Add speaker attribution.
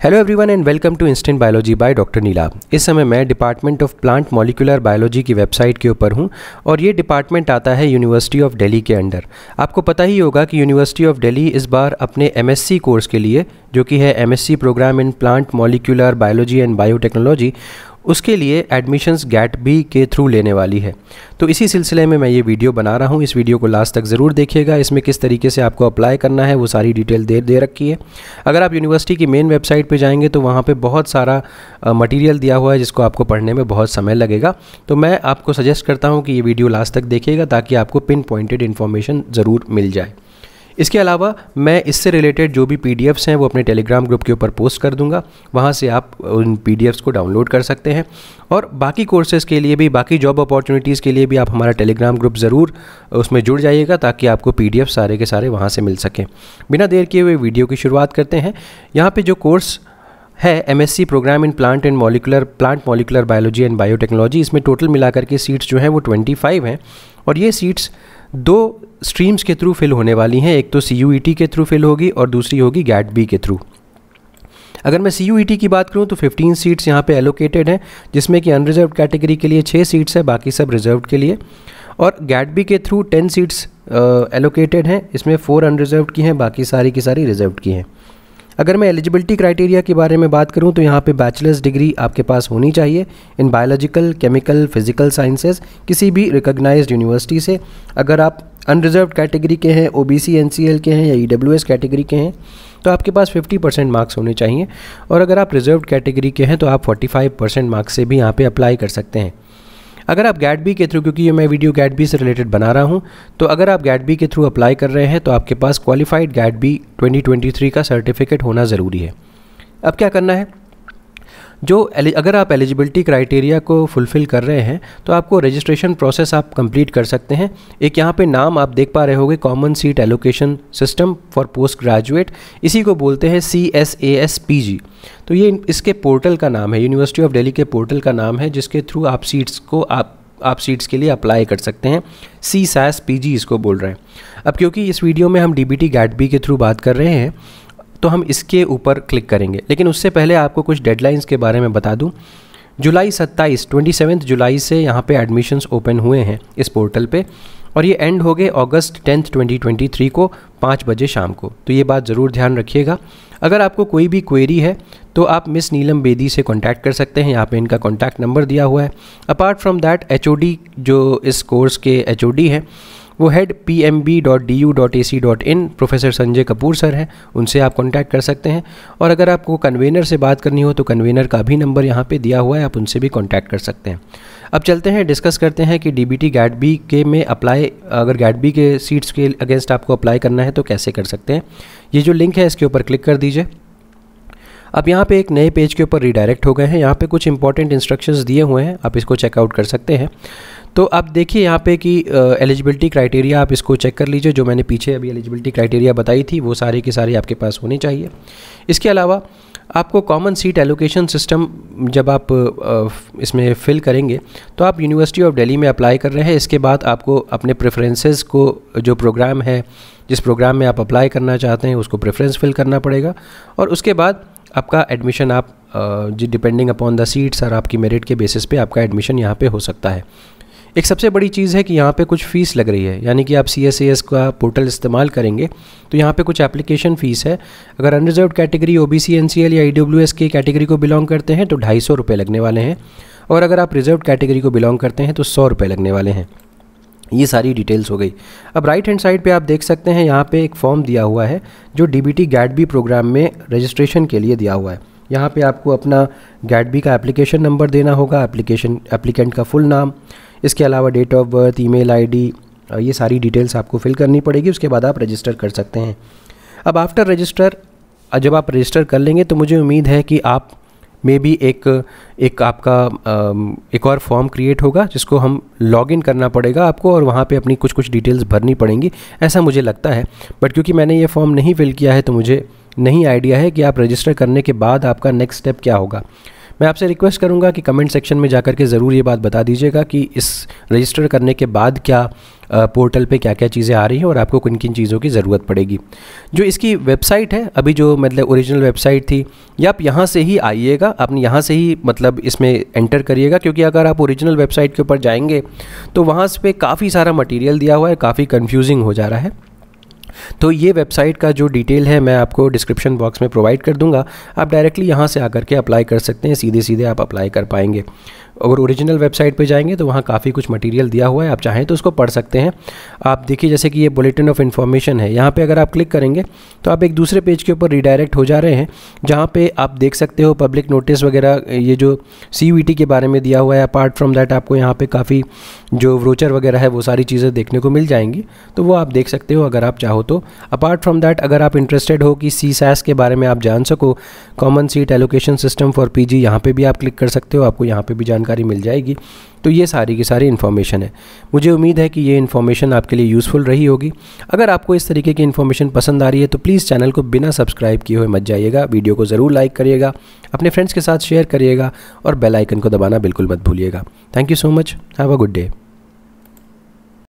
Speaker 1: Hello everyone and welcome to instant biology by doctor Neela. इस समय मैं department of plant molecular biology की website के ऊपर हूं और ये डिपार्टमेंट आता है यूनिवर्सिटी ऑफ दिल्ली के अंडर। आपको पता ही होगा कि यूनिवर्सिटी ऑफ दिल्ली इस बार अपने एमएससी कोर्स के लिए, जो कि है MSc programme in plant molecular biology and biotechnology, उसके लिए एडमिशन्स गैट-बी के थ्रू लेने वाली है। तो इसी सिलसिले में मैं ये वीडियो बना रहा हूँ। इस वीडियो को लास्ट तक ज़रूर देखिएगा। इसमें किस तरीके से आपको अप्लाई करना है वो सारी डिटेल दे रखी है। अगर आप यूनिवर्सिटी की मेन वेबसाइट पे जाएंगे तो वहाँ पे बहुत सारा मटेरियल दिया हुआ है जिसको आपको पढ़ने में बहुत समय लगेगा। तो मैं आपको सजेस्ट करता हूँ कि ये वीडियो लास्ट तक देखिएगा ताकि आपको पिन पॉइंटेड इन्फॉर्मेशन ज़रूर मिल जाए। इसके अलावा मैं इससे रिलेटेड जो भी पीडीएफ्स हैं वो अपने टेलीग्राम ग्रुप के ऊपर पोस्ट कर दूंगा। वहाँ से आप उन पीडीएफ्स को डाउनलोड कर सकते हैं और बाकी कोर्सेज़ के लिए भी, बाकी जॉब अपॉर्चुनिटीज़ के लिए भी आप हमारा टेलीग्राम ग्रुप ज़रूर उसमें जुड़ जाइएगा ताकि आपको पीडीएफ सारे के सारे वहाँ से मिल सकें। बिना देर किए हुए वीडियो की शुरुआत करते हैं। यहाँ पर जो कोर्स है MSc programme in plant molecular biology and biotechnology, इसमें टोटल मिलाकर के सीट्स जो हैं वो 25 हैं और ये सीट्स दो स्ट्रीम्स के थ्रू फिल होने वाली हैं। एक तो CUET के थ्रू फिल होगी और दूसरी होगी गैट-बी के थ्रू। अगर मैं CUET की बात करूं तो 15 सीट्स यहाँ पे एलोकेटेड हैं, जिसमें कि अनरिजर्व्ड कैटेगरी के लिए 6 सीट्स है, बाकी सब रिजर्व्ड के लिए। और गैट-बी के थ्रू 10 सीट्स एलोकेटेड हैं, इसमें 4 अनरिजर्व्ड की हैं, बाकी सारी की सारी रिजर्व्ड की हैं। अगर मैं एलिजिबिलिटी क्राइटेरिया के बारे में बात करूं तो यहाँ पे बैचलर्स डिग्री आपके पास होनी चाहिए in biological, chemical, physical sciences किसी भी रिकॉग्नाइज्ड यूनिवर्सिटी से। अगर आप अनरिजर्व्ड कैटेगरी के हैं, OBC NCL के हैं या EWS कैटेगरी के हैं तो आपके पास 50% मार्क्स होने चाहिए। और अगर आप रिजर्व्ड कैटेगरी के हैं तो आप 45% मार्क्स से भी यहाँ पे अप्लाई कर सकते हैं। अगर आप गैट-बी के थ्रू, क्योंकि ये मैं वीडियो गैट-बी से रिलेटेड बना रहा हूँ, तो अगर आप गैट-बी के थ्रू अप्लाई कर रहे हैं तो आपके पास क्वालिफाइड गैट-बी 2023 का सर्टिफिकेट होना ज़रूरी है। अब क्या करना है, अगर आप एलिजिबिलिटी क्राइटेरिया को फुलफ़िल कर रहे हैं तो आपको रजिस्ट्रेशन प्रोसेस आप कंप्लीट कर सकते हैं। एक यहाँ पे नाम आप देख पा रहे होंगे, common seat allocation system for post graduate, इसी को बोलते हैं CSASPG। तो ये इसके पोर्टल का नाम है, यूनिवर्सिटी ऑफ दिल्ली के पोर्टल का नाम है, जिसके थ्रू आप सीट्स के लिए अप्लाई कर सकते हैं। CSASPG इसको बोल रहे हैं। अब क्योंकि इस वीडियो में हम DBT गैट-बी के थ्रू बात कर रहे हैं तो हम इसके ऊपर क्लिक करेंगे, लेकिन उससे पहले आपको कुछ डेडलाइंस के बारे में बता दूं। जुलाई 27 जुलाई से यहाँ पे एडमिशन्स ओपन हुए हैं इस पोर्टल पे और ये एंड हो गए अगस्त 10, 2023 को 5 बजे शाम को। तो ये बात ज़रूर ध्यान रखिएगा। अगर आपको कोई भी क्वेरी है तो आप मिस नीलम बेदी से कॉन्टैक्ट कर सकते हैं। यहाँ पे इनका कॉन्टैक्ट नंबर दिया हुआ है। अपार्ट फ्रॉम दैट HOD जो इस कोर्स के HOD हैं वो head pmb.du.ac.in professor Sanjay Kapoor sir हैं, उनसे आप कांटेक्ट कर सकते हैं। और अगर आपको कन्वेनर से बात करनी हो तो कन्वेनर का भी नंबर यहाँ पे दिया हुआ है, आप उनसे भी कांटेक्ट कर सकते हैं। अब चलते हैं, डिस्कस करते हैं कि DBT गैट-बी के में अप्लाई, अगर गैट-बी के सीट्स के अगेंस्ट आपको अप्लाई करना है तो कैसे कर सकते हैं। ये जो लिंक है इसके ऊपर क्लिक कर दीजिए। अब यहाँ पे एक नए पेज के ऊपर रीडायरेक्ट हो गए हैं। यहाँ पे कुछ इंपॉर्टेंट इंस्ट्रक्शंस दिए हुए हैं, आप इसको चेकआउट कर सकते हैं। तो आप देखिए यहाँ पे कि एलिजिबिलिटी क्राइटेरिया आप इसको चेक कर लीजिए। जो मैंने पीछे अभी एलिजिबिलिटी क्राइटेरिया बताई थी वो सारे के सारे आपके पास होने चाहिए। इसके अलावा आपको कॉमन सीट एलोकेशन सिस्टम जब आप इसमें फिल करेंगे तो आप यूनिवर्सिटी ऑफ दिल्ली में अप्लाई कर रहे हैं। इसके बाद आपको अपने प्रेफरेंसेस को, जो प्रोग्राम है, जिस प्रोग्राम में आप अप्लाई करना चाहते हैं उसको प्रेफरेंस फिल करना पड़ेगा और उसके बाद आपका एडमिशन आप डिपेंडिंग अपॉन द सीट्स और आपकी मेरिट के बेसिस पे आपका एडमिशन यहाँ पे हो सकता है। एक सबसे बड़ी चीज़ है कि यहाँ पे कुछ फ़ीस लग रही है, यानी कि आप CSAS का पोर्टल इस्तेमाल करेंगे तो यहाँ पे कुछ एप्लीकेशन फ़ीस है। अगर अनरिजर्व्ड कैटेगरी, OBC NCL या EWS की कैटेगरी को बिलोंग करते हैं तो 250 रुपये लगने वाले हैं और अगर आप रिजर्व्ड कैटेगरी को बिलोंग करते हैं तो 100 रुपये लगने वाले हैं। ये सारी डिटेल्स हो गई। अब राइट हैंड साइड पे आप देख सकते हैं यहाँ पे एक फॉर्म दिया हुआ है जो DBT गैट-बी प्रोग्राम में रजिस्ट्रेशन के लिए दिया हुआ है। यहाँ पे आपको अपना गैट-बी का एप्लीकेशन नंबर देना होगा, एप्लीकेंट का फुल नाम, इसके अलावा date of birth, email ID, ये सारी डिटेल्स आपको फिल करनी पड़ेगी। उसके बाद आप रजिस्टर कर सकते हैं। अब आफ्टर रजिस्टर, जब आप रजिस्टर कर लेंगे तो मुझे उम्मीद है कि आप में भी एक आपका एक और फॉर्म क्रिएट होगा जिसको हम लॉगिन करना पड़ेगा आपको और वहाँ पे अपनी कुछ डिटेल्स भरनी पड़ेंगी, ऐसा मुझे लगता है। बट क्योंकि मैंने ये फॉर्म नहीं फिल किया है तो मुझे नहीं आइडिया है कि आप रजिस्टर करने के बाद आपका नेक्स्ट स्टेप क्या होगा। मैं आपसे रिक्वेस्ट करूंगा कि कमेंट सेक्शन में जाकर के ज़रूर ये बात बता दीजिएगा कि इस रजिस्टर करने के बाद क्या पोर्टल पे क्या क्या चीज़ें आ रही हैं और आपको किन किन चीज़ों की ज़रूरत पड़ेगी। जो इसकी वेबसाइट है अभी, जो मतलब ओरिजिनल वेबसाइट थी, या आप यहाँ से ही आइएगा, अपने यहाँ से ही मतलब इसमें एंटर करिएगा, क्योंकि अगर आप ओरिजिनल वेबसाइट के ऊपर जाएंगे तो वहाँ पे काफ़ी सारा मटेरियल दिया हुआ है, काफ़ी कन्फ्यूजिंग हो जा रहा है। तो ये वेबसाइट का जो डिटेल है मैं आपको डिस्क्रिप्शन बॉक्स में प्रोवाइड कर दूंगा, आप डायरेक्टली यहाँ से आकर के अप्लाई कर सकते हैं, सीधे सीधे आप अप्लाई कर पाएंगे। अगर ओरिजिनल वेबसाइट पे जाएंगे तो वहाँ काफ़ी कुछ मटेरियल दिया हुआ है, आप चाहें तो उसको पढ़ सकते हैं। आप देखिए जैसे कि ये बुलेटिन ऑफ इन्फॉर्मेशन है, यहाँ पे अगर आप क्लिक करेंगे तो आप एक दूसरे पेज के ऊपर रिडायरेक्ट हो जा रहे हैं, जहाँ पे आप देख सकते हो पब्लिक नोटिस वगैरह, ये जो CUET के बारे में दिया हुआ है। अपार्ट फ्रॉम दैट आपको यहाँ पे काफ़ी जो व्रोचर वगैरह है वो सारी चीज़ें देखने को मिल जाएंगी, तो वो आप देख सकते हो अगर आप चाहो तो। अपार्ट फ्रॉम दैट अगर आप इंटरेस्टेड हो कि CSAS के बारे में आप जान सको, common seat allocation system for PG, यहाँ पे भी आप क्लिक कर सकते हो, आपको यहाँ पे भी जानकारी मिल जाएगी। तो ये सारी की सारी इन्फॉर्मेशन है। मुझे उम्मीद है कि ये इन्फॉर्मेशन आपके लिए यूज़फुल रही होगी। अगर आपको इस तरीके की इन्फॉर्मेशन पसंद आ रही है तो प्लीज़ चैनल को बिना सब्सक्राइब किए हुए मत जाइएगा, वीडियो को ज़रूर लाइक करिएगा, अपने फ्रेंड्स के साथ शेयर करिएगा और बेल आइकन को दबाना बिल्कुल मत भूलिएगा। Thank you so much, have a good day.